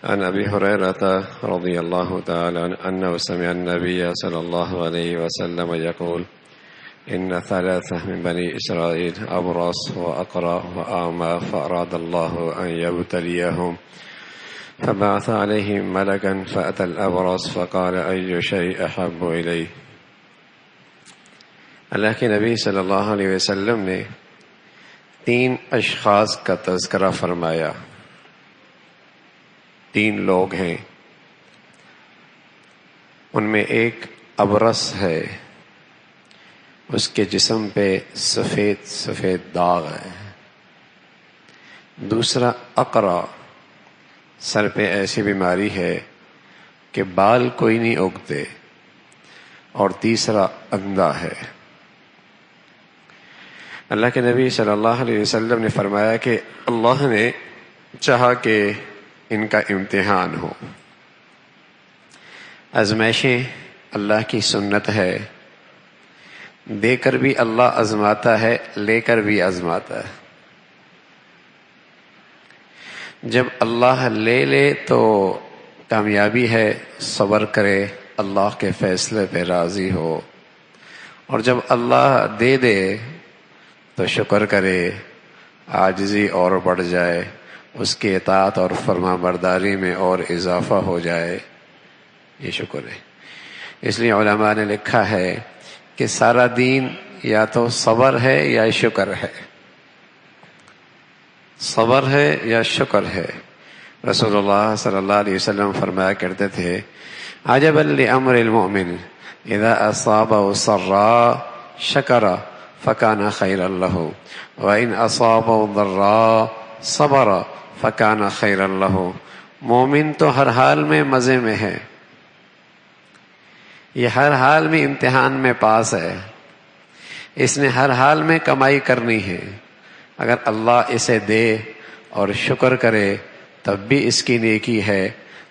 عن أبي هريرة رضي الله تعالى عنه أنه سمع النبي صلى الله عليه وسلم يقول إن ثلاثة من بني إسرائيل أبرص وأقرأ وأعمى فأراد الله أن يبتليهم فبعث عليهم ملكا فأتى الأبرص فقال أي شيء أحب إليه. اللہ کے نبی صلی اللہ علیہ وسلم نے 3 اشخاص کا تذکرہ فرمایا. 3 لوگ ہیں، ان میں ایک ابرص ہے، اس کے جسم پہ سفید سفید داغ ہے. دوسرا اقرا، سر پہ ایسی بیماری ہے کہ بال کوئی نہیں اگتے. اور تیسرا اندھا ہے. اللہ کے نبی صلی اللہ علیہ وسلم نے فرمایا کہ اللہ نے چاہا کہ ان کا امتحان ہو. آزمائشیں اللہ کی سنت ہے، دے کر بھی اللہ آزماتا ہے، لے کر بھی آزماتا ہے. جب اللہ لے لے تو کامیابی ہے، صبر کرے، اللہ کے فیصلے پہ راضی ہو. اور جب اللہ دے دے تو شکر کرے، عاجزی اور بڑھ جائے، اس کی اطاعت اور فرما برداری میں اور اضافہ ہو جائے. یہ شکر ہے. اس لیے علماء نے لکھا ہے کہ سارا دین یا تو صبر ہے یا شکر ہے، صبر ہے یا شکر ہے. رسول اللہ صلی اللہ علیہ وسلم فرمایا کرتے تھے عجبا لامر المؤمن اذا اصابه سراء شکر فکان خیرا له وان اصابه ضراء صبر فکان خیرا له. مومن تو ہر حال میں مزے میں ہے، یہ ہر حال میں امتحان میں پاس ہے، اس نے ہر حال میں کمائی کرنی ہے. اگر اللہ اسے دے اور شکر کرے تب بھی اس کی نیکی ہے،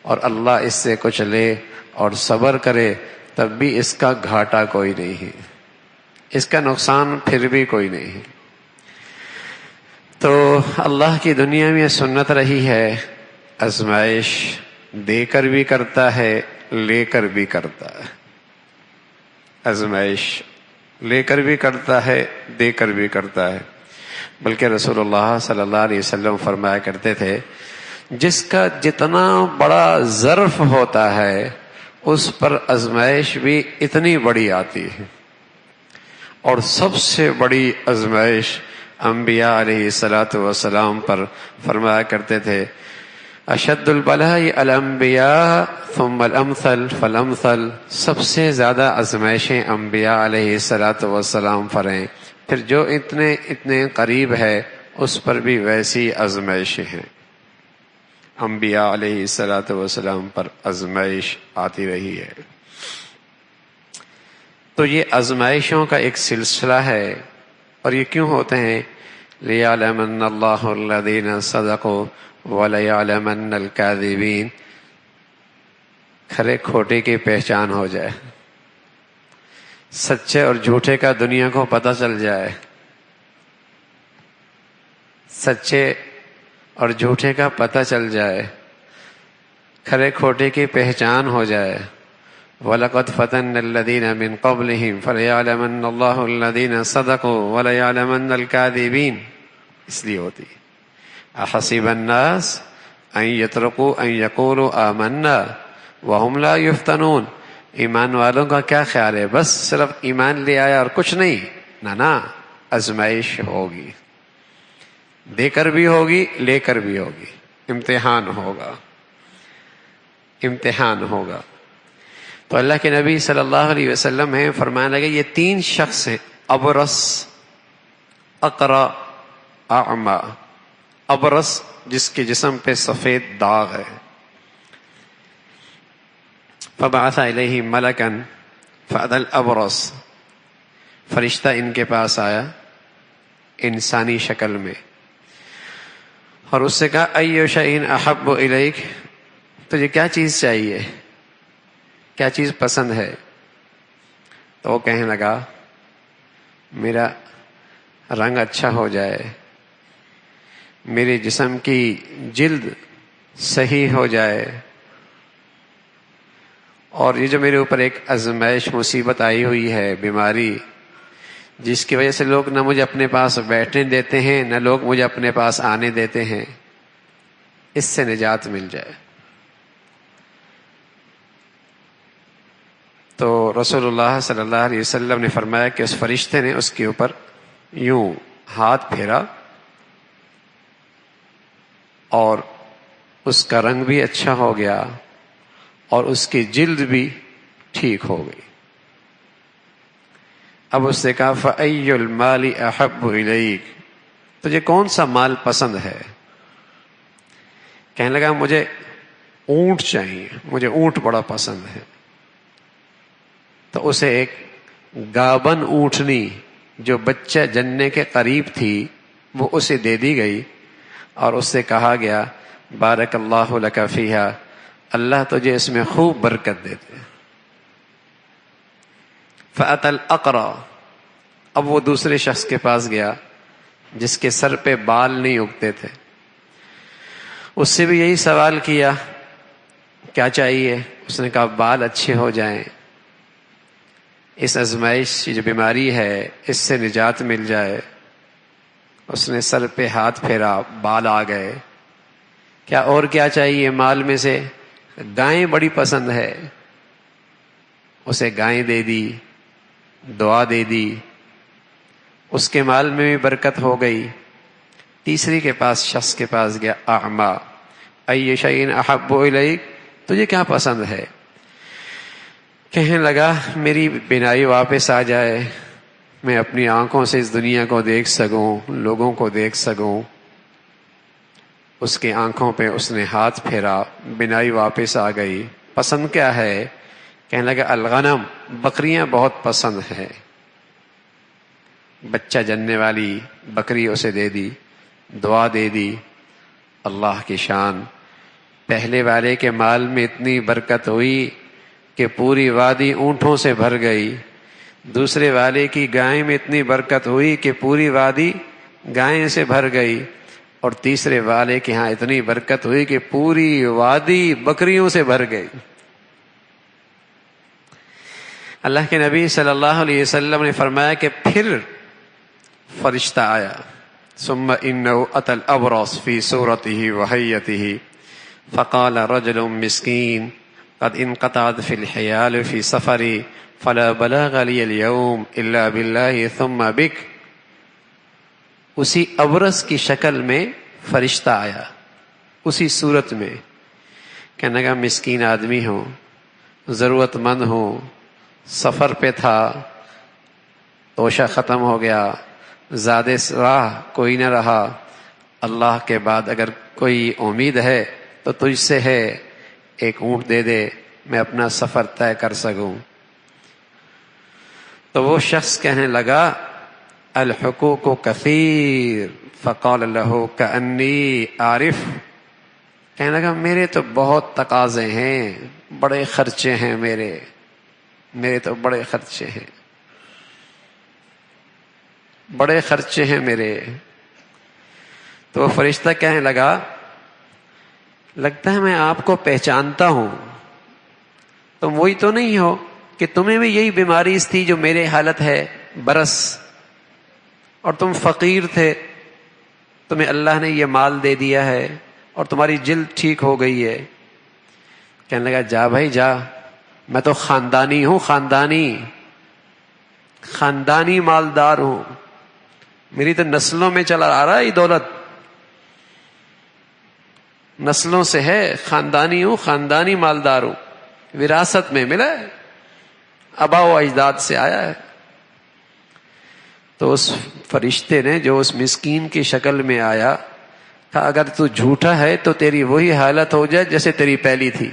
اور اللہ اس سے کچھ لے اور صبر کرے تب بھی اس کا گھاٹا کوئی نہیں ہے، اس کا نقصان پھر بھی کوئی نہیں ہے. تو اللہ کی دنیا میں سنت رہی ہے، آزمائش دے کر بھی کرتا ہے، لے کر بھی کرتا ہے. آزمائش لے کر بھی کرتا ہے، دے کر بھی کرتا ہے. بلکہ رسول اللہ صلی اللہ علیہ وسلم فرمایا کرتے تھے جس کا جتنا بڑا ظرف ہوتا ہے اس پر آزمائش بھی اتنی بڑی آتی ہے. اور سب سے بڑی آزمائش انبیاء علیہ الصلاۃ والسلام پر فرمایا کرتے تھے اشد البلاء الانبیاء ثم الامثل فالامثل. سب سے زیادہ آزمائشیں انبیاء علیہ الصلاۃ والسلام پر ہیں، پھر جو اتنے قریب ہے اس پر بھی ویسی آزمائشیں ہیں. انبیاء علیہ الصلاۃ والسلام پر آزمائش آتی رہی ہے. تو یہ آزمائشوں کا ایک سلسلہ ہے. اور یہ کیوں ہوتے ہیں؟ لِيَعْلَمَنَّ اللَّهُ الَّذِينَ صَدَقُوا وَلَيَعْلَمَنَّ الْكَاذِبِينَ. کھرے کھوٹے کی پہچان ہو جائے، سچے اور جھوٹے کا دنیا کو پتہ چل جائے، سچے اور جھوٹے کا پتہ چل جائے، کھرے کھوٹے کی پہچان ہو جائے. وَلَقَدْ فَتَنَّ الَّذِينَ مِن قَبْلِهِمْ فَلَيَعْلَمَنَّ اللَّهُ الَّذِينَ صَدَقُوا وَلَيَعْلَمَنَّ الْكَاذِبِينَ. اس لیے ہوتی احسب الناس ان يتركوا ان يقولوا آمنا وهم لا يفتنون. ایمان والوں کا کیا خیال ہے بس صرف ایمان لے آیا اور کچھ نہیں؟ نہ، آزمائش ہوگی، دے کر بھی ہوگی، لے کر بھی ہوگی. امتحان ہوگا، امتحان ہوگا. تو اللہ کے نبی صلی اللہ علیہ وسلم ہیں، فرمانے لگے یہ 3 شخص ہیں، ابرص، اقرا، اعمی. ابرص جس کے جسم پہ سفید داغ ہے. فبعث الیہ ملکا فأتى الابرص. فرشتہ ان کے پاس آیا انسانی شکل میں اور اس سے کہا ای شیء احب الیک، تجھے کیا چیز چاہیے، کیا چیز پسند ہے؟ تو وہ کہنے لگا میرا رنگ اچھا ہو جائے، میرے جسم کی جلد صحیح ہو جائے. اور یہ جو میرے اوپر ایک آزمائش مصیبت آئی ہوئی ہے، بیماری، جس کی وجہ سے لوگ نہ مجھے اپنے پاس بیٹھنے دیتے ہیں نہ لوگ مجھے اپنے پاس آنے دیتے ہیں، اس سے نجات مل جائے. تو رسول اللہ صلی اللہ علیہ وسلم نے فرمایا کہ اس فرشتے نے اس کے اوپر یوں ہاتھ پھیرا اور اس کا رنگ بھی اچھا ہو گیا اور اس کی جلد بھی ٹھیک ہو گئی. اب اس نے کہا فَأَيُّ الْمَالِ أَحَبُّ إِلَيْكَ، تجھے کون سا مال پسند ہے؟ کہنے لگا مجھے اونٹ چاہیے، مجھے اونٹ بڑا پسند ہے. تو اسے ایک گابن اونٹنی جو بچہ جننے کے قریب تھی وہ اسے دے دی گئی اور اس سے کہا گیا بارک اللہ لک فیہا، اللہ تجھے اس میں خوب برکت دیتے. فأتی الأقرع، اب وہ دوسرے شخص کے پاس گیا جس کے سر پہ بال نہیں اگتے تھے. اس سے بھی یہی سوال کیا کیا چاہیے؟ اس نے کہا بال اچھے ہو جائیں، اس آزمائش کی جو بیماری ہے اس سے نجات مل جائے. اس نے سر پہ ہاتھ پھیرا، بال آ گئے. کیا اور کیا چاہیے مال میں سے؟ گائیں بڑی پسند ہے، اسے گائیں دے دی، دعا دے دی، اس کے مال میں بھی برکت ہو گئی. تیسری کے پاس شخص کے پاس گیا اعما، ای شیء احب الیک، تجھے کیا پسند ہے؟ کہنے لگا میری بینائی واپس آ جائے، میں اپنی آنکھوں سے اس دنیا کو دیکھ سکوں، لوگوں کو دیکھ سکوں. اس کی آنکھوں پہ اس نے ہاتھ پھیرا، بینائی واپس آ گئی. پسند کیا ہے؟ کہنے لگا الغنم، بکریاں بہت پسند ہے. بچہ جننے والی بکری اسے دے دی، دعا دے دی. اللہ کی شان، پہلے والے کے مال میں اتنی برکت ہوئی کہ پوری وادی اونٹوں سے بھر گئی. دوسرے والے کی گائے میں اتنی برکت ہوئی کہ پوری وادی گائیں سے بھر گئی. اور تیسرے والے کے ہاں اتنی برکت ہوئی کہ پوری وادی بکریوں سے بھر گئی. اللہ کے نبی صلی اللہ علیہ وسلم نے فرمایا کہ پھر فرشتہ آیا، ثم انه اتى الابرص في صورته وهيئته فقال رجل مسكين قد انقطعت في الحيال في سفري فلا بلاغ لي اليوم الا بالله ثم بك. اسی ابرص کی شکل میں فرشتہ آیا، اسی صورت میں. کہنے لگا مسکین آدمی ہوں، ضرورت مند ہوں، سفر پہ تھا، توشہ ختم ہو گیا، زیادہ راہ کوئی نہ رہا، اللہ کے بعد اگر کوئی امید ہے تو تجھ سے ہے، ایک اونٹ دے دے میں اپنا سفر طے کر سکوں. تو وہ شخص کہنے لگا الحقوق کثیر فقال له کأنی عارف. کہنے لگا میرے تو بہت تقاضے ہیں، بڑے خرچے ہیں، میرے تو بڑے خرچے ہیں، بڑے خرچے ہیں میرے. تو وہ فرشتہ کہنے لگا لگتا ہے میں آپ کو پہچانتا ہوں، تم وہی تو نہیں ہو کہ تمہیں بھی یہی بیماری تھی جو میرے حالت ہے، برس، اور تم فقیر تھے، تمہیں اللہ نے یہ مال دے دیا ہے اور تمہاری جلد ٹھیک ہو گئی ہے. کہنے لگا جا بھائی جا، میں تو خاندانی ہوں، خاندانی مالدار ہوں، میری تو نسلوں میں چلا آ رہا ہے یہ دولت، نسلوں سے ہے، خاندانی ہوں، خاندانی مالدار ہوں، وراثت میں ملا ہے، آبا و اجداد سے آیا ہے. تو اس فرشتے نے جو اس مسکین کی شکل میں آیا کہا اگر تو جھوٹا ہے تو تیری وہی حالت ہو جائے جیسے تیری پہلی تھی،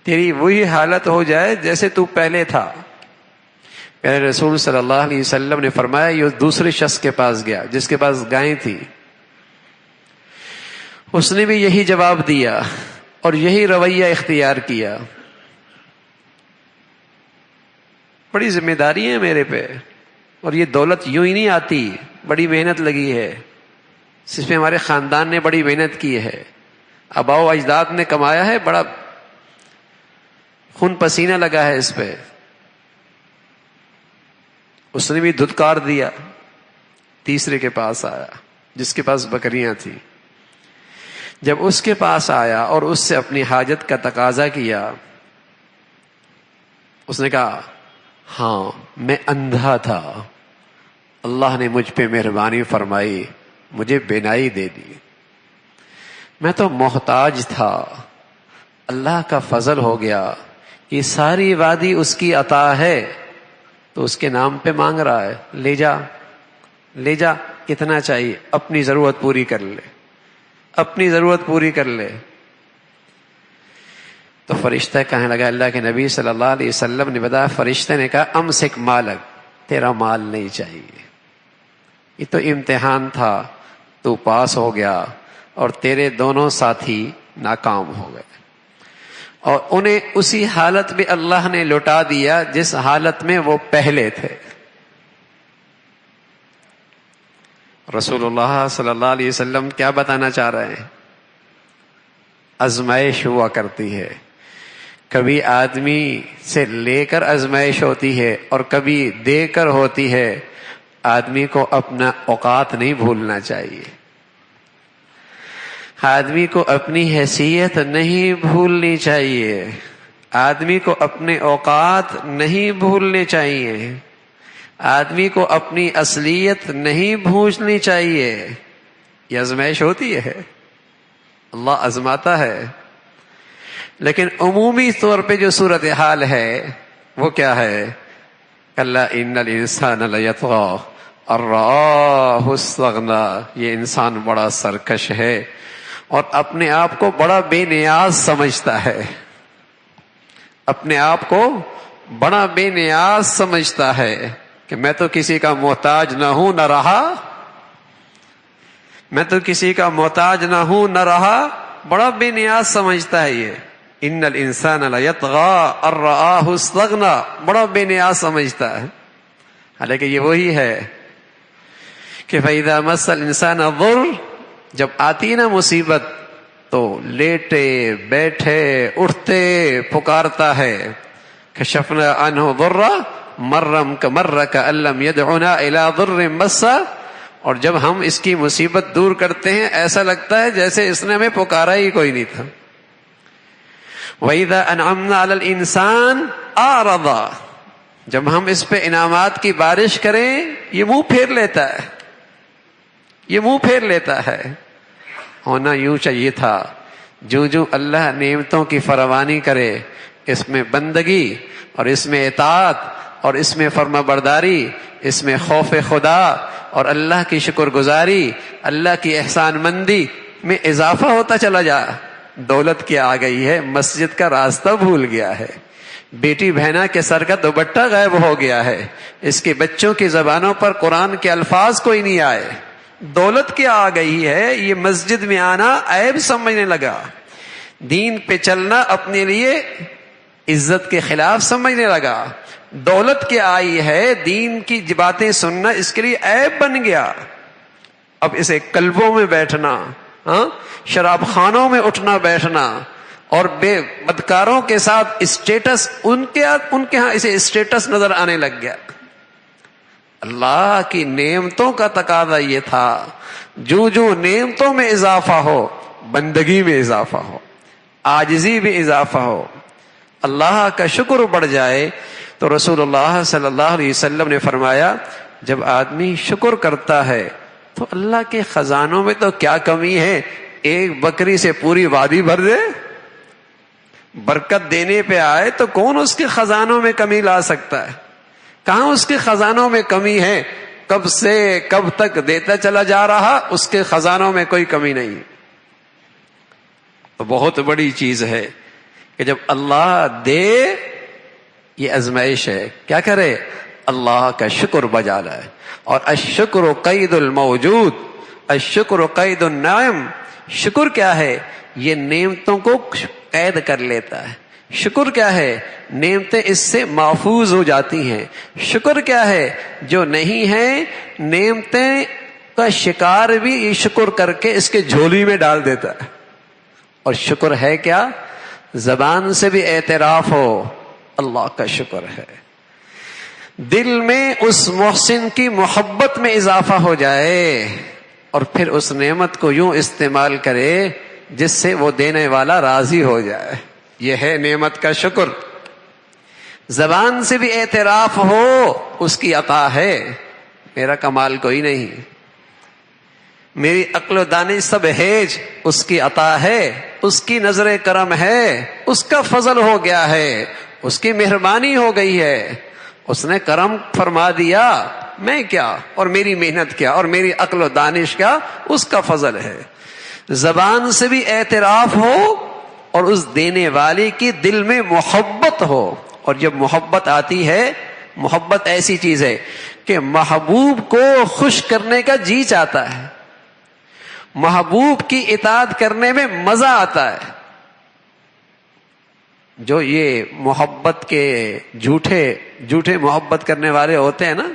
تیری وہی حالت ہو جائے جیسے تو پہلے تھا. پہلے رسول صلی اللہ علیہ وسلم نے فرمایا یہ دوسرے شخص کے پاس گیا جس کے پاس گائیں تھی، اس نے بھی یہی جواب دیا اور یہی رویہ اختیار کیا. بڑی ذمہ داری ہے میرے پہ، اور یہ دولت یوں ہی نہیں آتی، بڑی محنت لگی ہے. اس پہ ہمارے خاندان نے بڑی محنت کی ہے، آباء و اجداد نے کمایا ہے، بڑا خون پسینہ لگا ہے اس پہ. اس نے بھی دھتکار دیا. تیسرے کے پاس آیا جس کے پاس بکریاں تھیں. جب اس کے پاس آیا اور اس سے اپنی حاجت کا تقاضا کیا، اس نے کہا ہاں میں اندھا تھا، اللہ نے مجھ پہ مہربانی فرمائی، مجھے بینائی دے دی. میں تو محتاج تھا، اللہ کا فضل ہو گیا، یہ ساری وادی اس کی عطا ہے تو اس کے نام پہ مانگ رہا ہے، لے جا لے جا، کتنا چاہیے، اپنی ضرورت پوری کر لے، اپنی ضرورت پوری کر لے. تو فرشتہ کہنے لگا، اللہ کے نبی صلی اللہ علیہ وسلم نے بتایا، فرشتے نے کہا امسک مالک، تیرا مال نہیں چاہیے، یہ تو امتحان تھا، تو پاس ہو گیا اور تیرے دونوں ساتھی ناکام ہو گئے، اور انہیں اسی حالت میں اللہ نے لوٹا دیا جس حالت میں وہ پہلے تھے. رسول اللہ صلی اللہ علیہ وسلم کیا بتانا چاہ رہے ہیں؟ آزمائش ہوا کرتی ہے، کبھی آدمی سے لے کر آزمائش ہوتی ہے اور کبھی دے کر ہوتی ہے. آدمی کو اپنا اوقات نہیں بھولنا چاہیے، آدمی کو اپنی حیثیت نہیں بھولنی چاہیے، آدمی کو اپنے اوقات نہیں بھولنے چاہیے، آدمی کو اپنی اصلیت نہیں بھولنی چاہیے. یہ آزمائش ہوتی ہے، اللہ آزماتا ہے، لیکن عمومی طور پہ جو صورتحال ہے وہ کیا ہے؟ کلا ان الانسان لیطغی ان رآہ استغنی. یہ انسان بڑا سرکش ہے اور اپنے آپ کو بڑا بے نیاز سمجھتا ہے، اپنے آپ کو بڑا بے نیاز سمجھتا ہے کہ میں تو کسی کا محتاج نہ ہوں نہ رہا، میں تو کسی کا محتاج نہ ہوں نہ رہا، بڑا بے نیاز سمجھتا ہے. یہ ان الانسان لیطغی ان رآہ استغنی، بڑا بے نیاز سمجھتا ہے. حالانکہ یہ وہی ہے کہ فَإِذَا مَسَّ الْإِنسَانَ الضُّرُّ، جب آتی نا مصیبت تو لیٹے بیٹھے اٹھتے پکارتا ہے، کشفنا عنہ ضرہ مرم کمر کأن لم يدعنا الى ضر مسہ. اور جب ہم اس کی مصیبت دور کرتے ہیں ایسا لگتا ہے جیسے اس نے ہمیں پکارا ہی کوئی نہیں تھا. وَإِذَا أَنْعَمْنَا عَلَى الْإِنسَانِ أَعْرَضَ، جب ہم اس پہ انعامات کی بارش کریں یہ منہ پھیر لیتا ہے، یہ منہ پھیر لیتا ہے. ہونا یوں چاہیے تھا، جو اللہ نعمتوں کی فراوانی کرے اس میں بندگی اور اس میں اطاعت اور اس میں فرما برداری، اس میں خوف خدا اور اللہ کی شکر گزاری، اللہ کی احسان مندی میں اضافہ ہوتا چلا جا. دولت کیا آ گئی ہے، مسجد کا راستہ بھول گیا ہے، بیٹی بہنا کے سر کا دوپٹہ غائب ہو گیا ہے، اس کے بچوں کی زبانوں پر قرآن کے الفاظ کوئی نہیں آئے. دولت کیا آ گئی ہے، یہ مسجد میں آنا عیب سمجھنے لگا، دین پہ چلنا اپنے لیے عزت کے خلاف سمجھنے لگا. دولت کیا آئی ہے، دین کی باتیں سننا اس کے لیے عیب بن گیا. اب اسے کلبوں میں بیٹھنا، شراب خانوں میں اٹھنا بیٹھنا اور بے بدکاروں کے ساتھ اسٹیٹس، ان کے ہاں اسے اسٹیٹس نظر آنے لگ گیا. اللہ کی نعمتوں کا تقاضا یہ تھا، جو نعمتوں میں اضافہ ہو، بندگی میں اضافہ ہو، عاجزی میں اضافہ ہو، اللہ کا شکر بڑھ جائے. تو رسول اللہ صلی اللہ علیہ وسلم نے فرمایا، جب آدمی شکر کرتا ہے تو اللہ کے خزانوں میں تو کیا کمی ہے، ایک بکری سے پوری وادی بھر دے. برکت دینے پہ آئے تو کون اس کے خزانوں میں کمی لا سکتا ہے؟ کہاں اس کے خزانوں میں کمی ہے؟ کب سے کب تک دیتا چلا جا رہا، اس کے خزانوں میں کوئی کمی نہیں. تو بہت بڑی چیز ہے کہ جب اللہ دے، یہ آزمائش ہے، کیا کرے؟ اللہ کا شکر بجا لائے. اور الشکر قید الموجود، الشکر قید النعم. شکر کیا ہے؟ یہ نعمتوں کو قید کر لیتا ہے. شکر کیا ہے؟ نعمتیں اس سے محفوظ ہو جاتی ہیں. شکر کیا ہے؟ جو نہیں ہیں نعمتیں کا شکار بھی شکر کر کے اس کے جھولی میں ڈال دیتا ہے. اور شکر ہے کیا؟ زبان سے بھی اعتراف ہو اللہ کا شکر ہے، دل میں اس محسن کی محبت میں اضافہ ہو جائے، اور پھر اس نعمت کو یوں استعمال کرے جس سے وہ دینے والا راضی ہو جائے. یہ ہے نعمت کا شکر. زبان سے بھی اعتراف ہو اس کی عطا ہے، میرا کمال کوئی نہیں، میری عقل و دانش سب ہیج اس کی عطا ہے، اس کی نظر کرم ہے، اس کا فضل ہو گیا ہے، اس کی مہربانی ہو گئی ہے، اس نے کرم فرما دیا، میں کیا اور میری محنت کیا اور میری عقل و دانش کیا، اس کا فضل ہے. زبان سے بھی اعتراف ہو اور اس دینے والے کی دل میں محبت ہو. اور جب محبت آتی ہے، محبت ایسی چیز ہے کہ محبوب کو خوش کرنے کا جی چاہتا ہے، محبوب کی اطاعت کرنے میں مزہ آتا ہے. جو یہ محبت کے جھوٹے محبت کرنے والے ہوتے ہیں نا،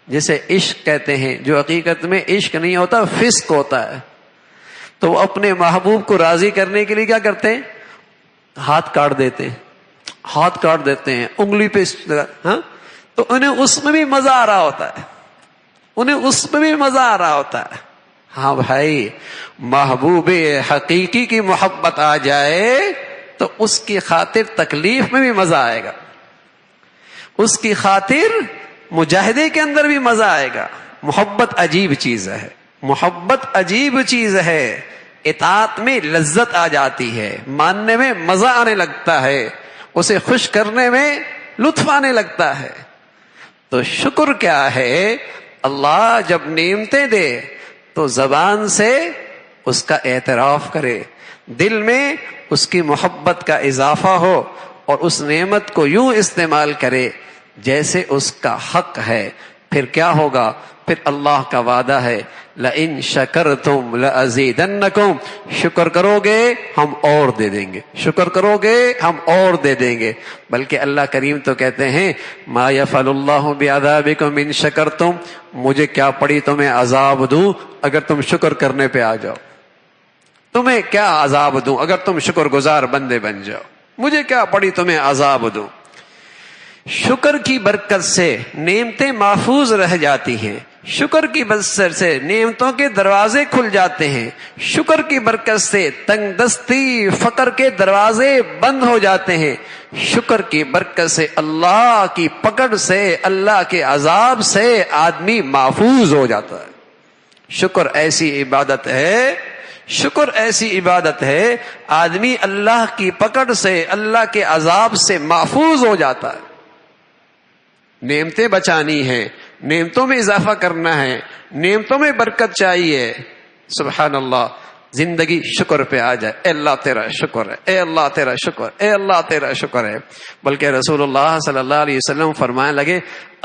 جسے عشق کہتے ہیں، جو حقیقت میں عشق نہیں ہوتا، فسق ہوتا ہے، تو وہ اپنے محبوب کو راضی کرنے کے لیے کیا کرتے ہیں؟ ہاتھ کاٹ دیتے ہیں انگلی پہ. ہاں، تو انہیں اس میں بھی مزہ آ رہا ہوتا ہے، ہاں بھائی، محبوب حقیقی کی محبت آ جائے تو اس کی خاطر تکلیف میں بھی مزہ آئے گا، اس کی خاطر مجاہدے کے اندر بھی مزہ آئے گا. محبت عجیب چیز ہے، اطاعت میں لذت آ جاتی ہے، ماننے میں مزہ آنے لگتا ہے، اسے خوش کرنے میں لطف آنے لگتا ہے. تو شکر کیا ہے؟ اللہ جب نعمتیں دے تو زبان سے اس کا اعتراف کرے، دل میں اس کی محبت کا اضافہ ہو، اور اس نعمت کو یوں استعمال کرے جیسے اس کا حق ہے. پھر کیا ہوگا؟ پھر اللہ کا وعدہ ہے لئن شکرتم لازیدنکم، شکر کرو گے ہم اور دے دیں گے، شکر کرو گے ہم اور دے دیں گے. بلکہ اللہ کریم تو کہتے ہیں ما یفعل اللہ بعذابکم ان شکرتم، مجھے کیا پڑی تمہیں عذاب دوں اگر تم شکر کرنے پہ آ جاؤ، تمہیں کیا عذاب دوں اگر تم شکر گزار بندے بن جاؤ، مجھے کیا پڑی تمہیں عذاب دوں. شکر کی برکت سے نعمتیں محفوظ رہ جاتی ہیں، شکر کی برکت سے نعمتوں کے دروازے کھل جاتے ہیں، شکر کی برکت سے تنگ دستی فقر کے دروازے بند ہو جاتے ہیں، شکر کی برکت سے اللہ کی پکڑ سے، اللہ کے عذاب سے آدمی محفوظ ہو جاتا ہے. شکر ایسی عبادت ہے آدمی اللہ کی پکڑ سے، اللہ کے عذاب سے محفوظ ہو جاتا ہے. نعمتیں بچانی ہیں، نعمتوں میں اضافہ کرنا ہے، نعمتوں میں برکت چاہیے. سبحان اللہ، زندگی شکر پہ آ جائے، اے اللہ تیرا شکر ہے، اے اللہ تیرا شکر، اے اللہ تیرا شکر ہے. بلکہ رسول اللہ صلی اللہ علیہ وسلم فرمانے لگے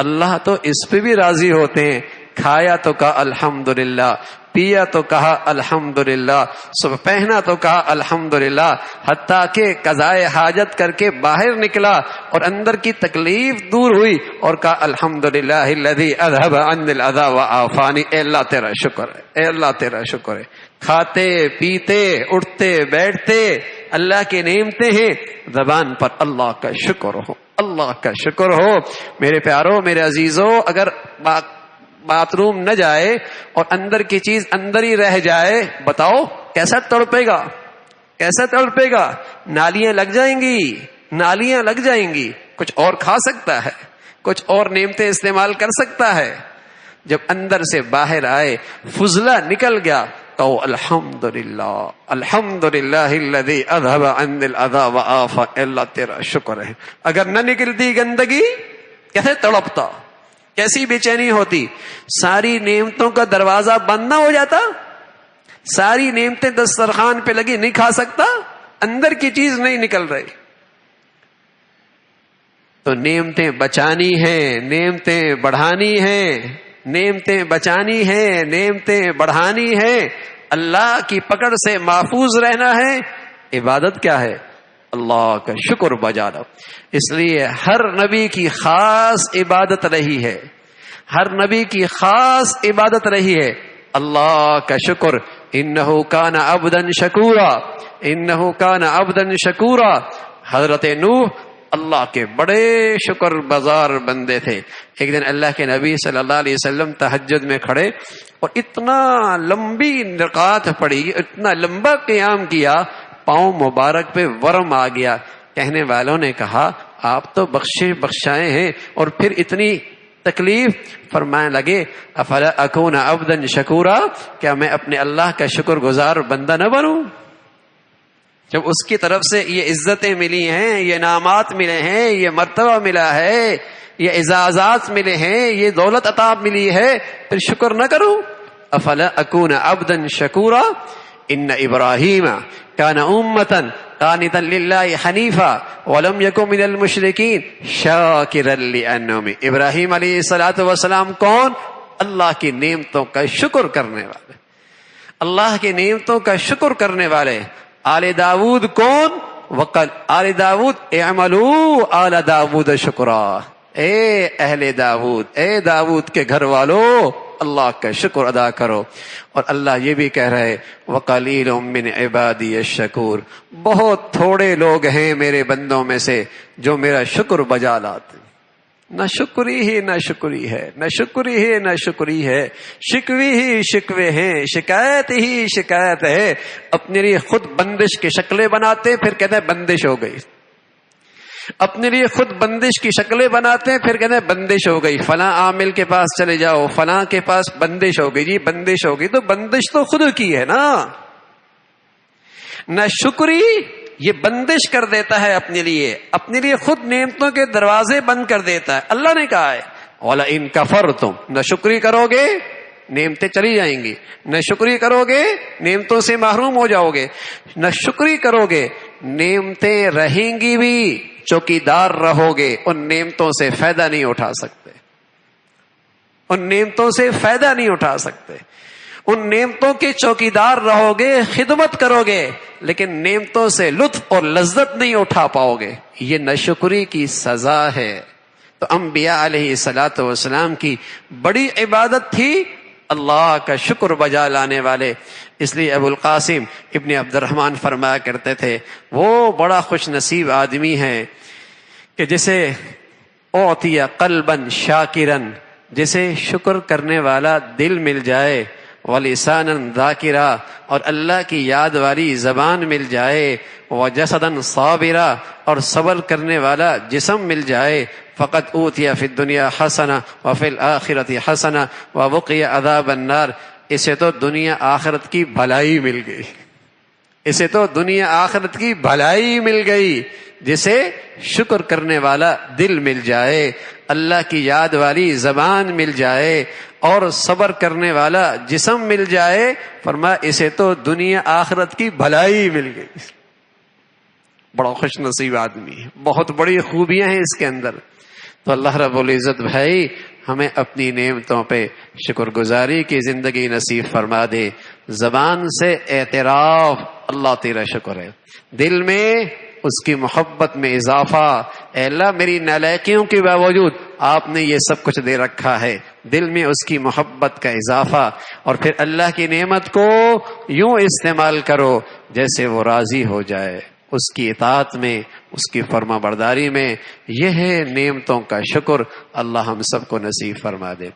اللہ تو اس پہ بھی راضی ہوتے ہیں، کھایا تو کہا الحمدللہ، پیا تو کہا الحمدللہ، صبح پہنا تو کہا الحمدللہ، حتیٰ کہ قضائے حاجت کر کے باہر نکلا اور اندر کی تکلیف دور ہوئی اور کہا الحمدللہ الذی اذھب عنی الاذی وعافانی. اے اللہ تیرا شکر ہے، اے اللہ تیرا شکر ہے. کھاتے پیتے اٹھتے بیٹھتے اللہ کی نعمتیں ہیں، زبان پر اللہ کا شکر ہو، اللہ کا شکر ہو. میرے پیارو، میرے عزیزو، اگر باتھ روم نہ جائے اور اندر کی چیز اندر ہی رہ جائے، بتاؤ کیسا تڑپے گا. نالیاں لگ جائیں گی، کچھ اور کھا سکتا ہے، کچھ اور نعمتیں استعمال کر سکتا ہے. جب اندر سے باہر آئے، فضلہ نکل گیا، تو الحمدللہ الحمدللہ الذی اذھب عنی الاذی وعافانی. اللہ تیرا شکر ہے. اگر نہ نکلتی گندگی، کیسے تڑپتا، کیسی بے چینی ہوتی. ساری نعمتوں کا دروازہ بند نہ ہو جاتا، ساری نعمتیں دسترخوان پہ لگی، نہیں کھا سکتا، اندر کی چیز نہیں نکل رہی. تو نعمتیں بچانی ہیں، نعمتیں بڑھانی ہیں، نعمتیں بچانی ہیں، نعمتیں بڑھانی ہیں. اللہ کی پکڑ سے محفوظ رہنا ہے. عبادت کیا ہے؟ اللہ کا شکر بجا لو. اس لیے ہر نبی کی خاص عبادت رہی ہے، ہر نبی کی خاص عبادت رہی ہے. اللہ کا شکر، انہو کان عبدا شکورا، انہو کان عبدا شکورا۔ حضرت نوح اللہ کے بڑے شکر بازار بندے تھے۔ ایک دن اللہ کے نبی صلی اللہ علیہ وسلم تہجد میں کھڑے اور اتنا لمبی رکعت پڑی، اتنا لمبا قیام کیا، پاؤں مبارک پہ ورم آ گیا۔ کہنے والوں نے کہا آپ تو بخشائے ہیں اور پھر اتنی تکلیف؟ فرمانے لگے افلا اکون عبدا شکورا، کیا میں اپنے اللہ کا شکر گزار بندہ نہ بنوں؟ جب اس کی طرف سے یہ عزتیں ملی ہیں، یہ انعامات ملے ہیں، یہ مرتبہ ملا ہے، یہ اعزازات ملے ہیں، یہ دولت عطا ملی ہے، پھر شکر نہ کروں؟ افلا اکون عبدا شکورا ان ابراہیم کان امتا قانتا للہ حنیفا ولم یکن من المشرکین شاکرا لانعمہ۔ ابراہیم علیہ الصلوۃ والسلام کون؟ اللہ کی نعمتوں کا شکر کرنے والے، اللہ کی نعمتوں کا شکر کرنے والے۔ آل داود کون؟ وقال آل داود اعملوا آل داود شکرا، اے اہل داود، اے داود کے گھر والو، اللہ کا شکر ادا کرو۔ اور اللہ یہ بھی کہہ رہے وقلیل من عبادی الشکور، بہت تھوڑے لوگ ہیں میرے بندوں میں سے جو میرا شکر بجا لاتے۔ نہ شکری ہی نہ شکری ہے، نہ شکری ہی نہ شکری ہے، شکوی ہی شکوے ہیں، شکایت ہی شکایت ہے۔ اپنے لیے خود بندش کی شکلیں بناتے پھر کہتے ہیں بندش ہو گئی، اپنے لیے خود بندش کی شکلیں بناتے ہیں پھر کہتے ہیں بندش ہو گئی، فلاں عامل کے پاس چلے جاؤ، فلاں کے پاس بندش ہو گئی، جی بندش ہو گئی، تو بندش تو خود کی ہے نا۔ نہ شکری یہ بندش کر دیتا ہے اپنے لیے خود نعمتوں کے دروازے بند کر دیتا ہے۔ اللہ نے کہا ہے وَلَئِن كَفَرْتُمْ، نہ شکری کرو گے نعمتیں چلی جائیں گی، نہ شکری کرو گے نعمتوں سے محروم ہو جاؤ گے، نہ شکری کرو گے نعمتیں رہیں گی بھی، چوکیدار رہو گے، ان نعمتوں سے فائدہ نہیں اٹھا سکتے، ان نعمتوں سے فائدہ نہیں اٹھا سکتے، ان نعمتوں کے چوکیدار رہو گے، خدمت کرو گے، لیکن نعمتوں سے لطف اور لذت نہیں اٹھا پاؤ گے۔ یہ ناشکری کی سزا ہے۔ تو انبیاء علیہ الصلوۃ والسلام کی بڑی عبادت تھی اللہ کا شکر بجا لانے والے۔ اس لیے ابو القاسم ابن عبد الرحمن فرمایا کرتے تھے وہ بڑا خوش نصیب آدمی ہے کہ جسے اعطی قلبا شاکرا، جسے شکر کرنے والا دل مل جائے، ولسانا ذاکرا، اور اللہ کی یاد والی زبان مل جائے، وجسدا صابرا، اور صبر کرنے والا جسم مل جائے، فقد اوتی فی الدنیا حسنہ وفی الآخرۃ حسنہ ووقی عذاب النار۔ اسے تو دنیا آخرت کی بھلائی مل گئی، اسے تو دنیا آخرت کی بھلائی مل گئی۔ جسے شکر کرنے والا دل مل جائے، اللہ کی یاد والی زبان مل جائے، اور صبر کرنے والا جسم مل جائے، فرمایا اسے تو دنیا آخرت کی بھلائی مل گئی۔ بڑا خوش نصیب آدمی ہے، بہت بڑی خوبیاں ہیں اس کے اندر۔ تو اللہ رب العزت بھائی ہمیں اپنی نعمتوں پہ شکر گزاری کی زندگی نصیب فرما دے۔ زبان سے اعتراف اللہ تیرا شکر ہے، دل میں اس کی محبت میں اضافہ، اے اللہ میری نالائکیوں کے باوجود آپ نے یہ سب کچھ دے رکھا ہے، دل میں اس کی محبت کا اضافہ، اور پھر اللہ کی نعمت کو یوں استعمال کرو جیسے وہ راضی ہو جائے، اس کی اطاعت میں، اس کی فرما برداری میں۔ یہ ہے نعمتوں کا شکر۔ اللہ ہم سب کو نصیب فرما دے۔